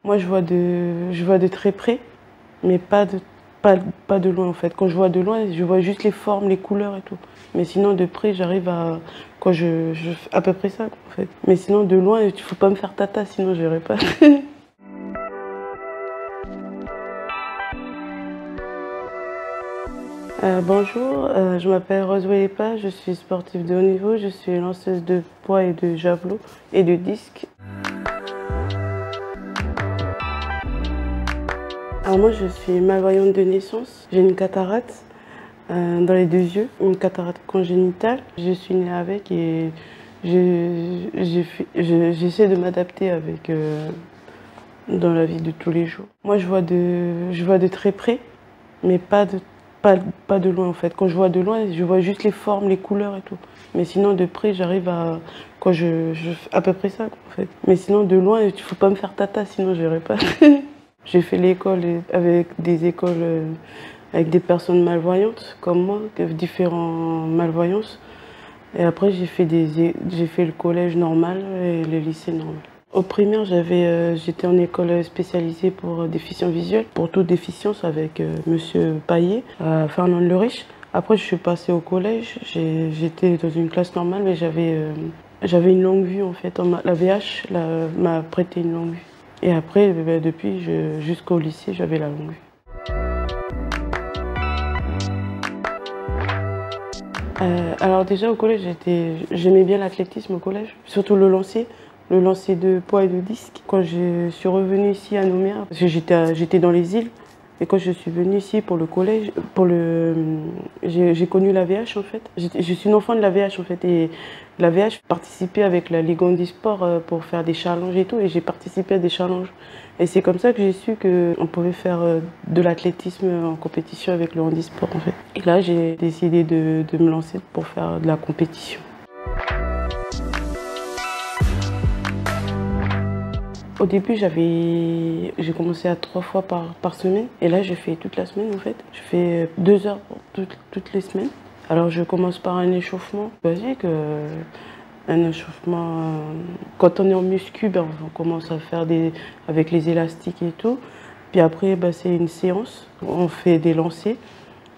Moi, je vois de très près, mais pas de loin en fait. Quand je vois de loin, je vois juste les formes, les couleurs et tout. Mais sinon, de près, j'arrive à... Quand je fais à peu près ça en fait. Mais sinon, de loin, il ne faut pas me faire tata, sinon je verrai pas. Bonjour, je m'appelle Rose Welepa, je suis sportive de haut niveau, je suis lanceuse de poids et de javelot et de disque. Alors moi je suis malvoyante de naissance, j'ai une cataracte dans les deux yeux, une cataracte congénitale. Je suis née avec et j'essaie de m'adapter avec dans la vie de tous les jours. Moi je vois de très près, mais pas de loin en fait. Quand je vois de loin, je vois juste les formes, les couleurs et tout. Mais sinon de près, j'arrive à... Quand je fais à peu près ça en fait. Mais sinon de loin, il ne faut pas me faire tata, sinon je verrai pas. J'ai fait l'école avec des écoles avec des personnes malvoyantes comme moi, différentes malvoyances. Et après j'ai fait le collège normal et le lycée normal. Au primaire, j'étais en école spécialisée pour déficients visuels, pour toute déficience avec Monsieur Paillet, à Fernand-le-Riche. Après, je suis passée au collège, j'étais dans une classe normale, mais j'avais une longue vue en fait. La VH m'a prêté une longue vue. Et après, depuis jusqu'au lycée, j'avais la longue vue. Alors déjà au collège, j'aimais bien l'athlétisme au collège, surtout le lancer de poids et de disque. Quand je suis revenue ici à Nouméa, parce que j'étais dans les îles, et quand je suis venue ici pour le collège, j'ai connu la VH en fait. Je suis une enfant de la VH en fait, et la VH participait avec la Ligue Handisport pour faire des challenges et tout, et j'ai participé à des challenges. Et c'est comme ça que j'ai su qu'on pouvait faire de l'athlétisme en compétition avec le handisport en fait. Et là, j'ai décidé de me lancer pour faire de la compétition. Au début, j'ai commencé à 3 fois par semaine. Et là, je fais toute la semaine en fait. Je fais 2 heures toutes les semaines. Alors, je commence par un échauffement basique. Un échauffement, quand on est en muscu, on commence à faire avec les élastiques et tout. Puis après, c'est une séance. On fait des lancers.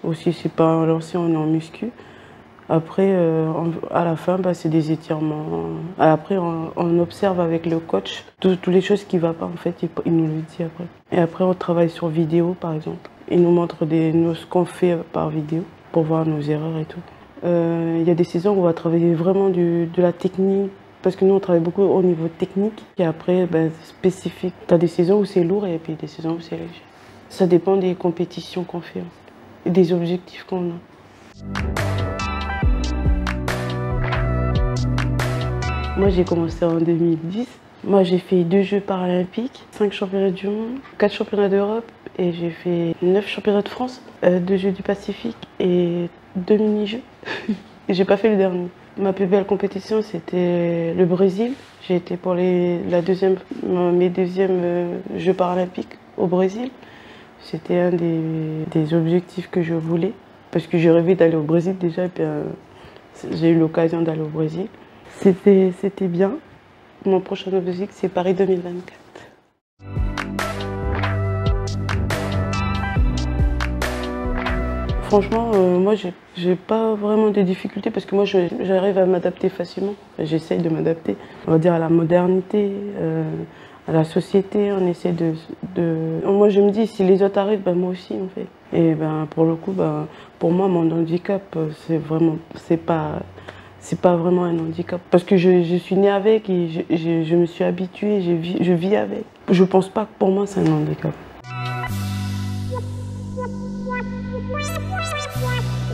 Aussi, c'est pas un lancer, on est en muscu. Après, à la fin, c'est des étirements. Après, on observe avec le coach toutes les choses qui ne vont pas, en fait, il nous le dit après. Et après, on travaille sur vidéo, par exemple. Il nous montre ce qu'on fait par vidéo pour voir nos erreurs et tout. Il y a des saisons où on va travailler vraiment de la technique, parce que nous, on travaille beaucoup au niveau technique. Et après, spécifique. Tu as des saisons où c'est lourd et puis des saisons où c'est léger. Ça dépend des compétitions qu'on fait, et des objectifs qu'on a. Moi, j'ai commencé en 2010. Moi, j'ai fait 2 Jeux paralympiques, 5 championnats du monde, 4 championnats d'Europe et j'ai fait 9 championnats de France, 2 Jeux du Pacifique et 2 mini-jeux. Et j'ai pas fait le dernier. Ma plus belle compétition, c'était le Brésil. J'ai été pour mes deuxièmes Jeux paralympiques au Brésil. C'était un des objectifs que je voulais, parce que je rêvais d'aller au Brésil déjà, et puis j'ai eu l'occasion d'aller au Brésil. C'était bien. Mon prochain objectif, c'est Paris 2024. Franchement, moi, j'ai pas vraiment de difficultés parce que moi, j'arrive à m'adapter facilement. J'essaye de m'adapter, on va dire, à la modernité, à la société. On essaie Moi, je me dis, si les autres arrivent, moi aussi, on fait. Et pour le coup, pour moi, mon handicap, c'est pas vraiment un handicap. Parce que je suis née avec et je me suis habituée, je vis avec. Je pense pas que pour moi, c'est un handicap.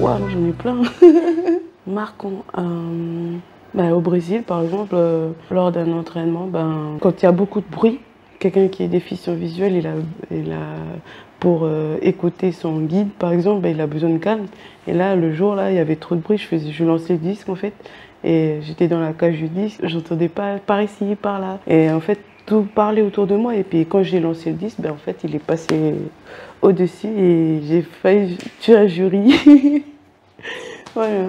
Ouais, j'en ai plein. Marquant. Au Brésil, par exemple, lors d'un entraînement, quand il y a beaucoup de bruit, quelqu'un qui est déficient visuel, pour écouter son guide, par exemple, il a besoin de calme. Et là, le jour, là, il y avait trop de bruit, je lançais le disque, en fait, et j'étais dans la cage du disque, j'entendais pas par ici, par là. Et en fait, tout parlait autour de moi. Et puis, quand j'ai lancé le disque, en fait, il est passé au-dessus et j'ai failli tuer un jury. Voilà.